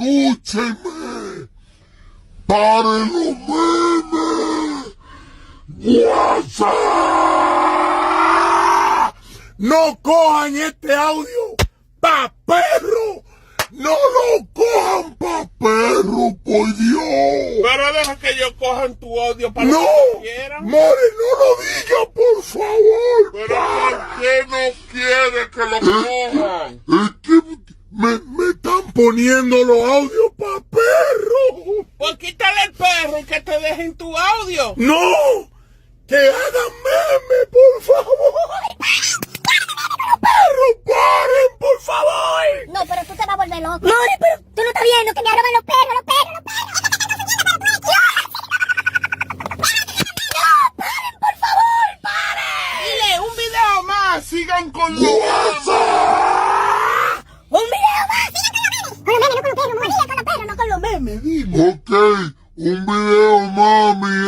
Escúcheme. ¡Paren los memes! ¡WhatsApp! No cojan este audio pa' perro. No lo cojan pa' perro, por Dios. Pero deja que ellos cojan tu audio para No, lo que quieran. More, no lo diga, por favor. Pero ¿por qué no quiere que lo cojan? Es que me están poniendo los audios pa' perro. Pues quítale el perro y que te dejen tu audio. ¡No! ¡Que hagan meme, por favor! ¡Perro, paren, por favor! No, pero tú te vas a volver loco. More, pero tú no estás viendo que me roban los perros, los perros, los perros. No, paren, por favor, paren. Dile un video más. Sigan con los ¡WhatsApp! Un video más. Con los memes, no con los perros, More. Con los perros, no con los memes. Ok, un video, mami.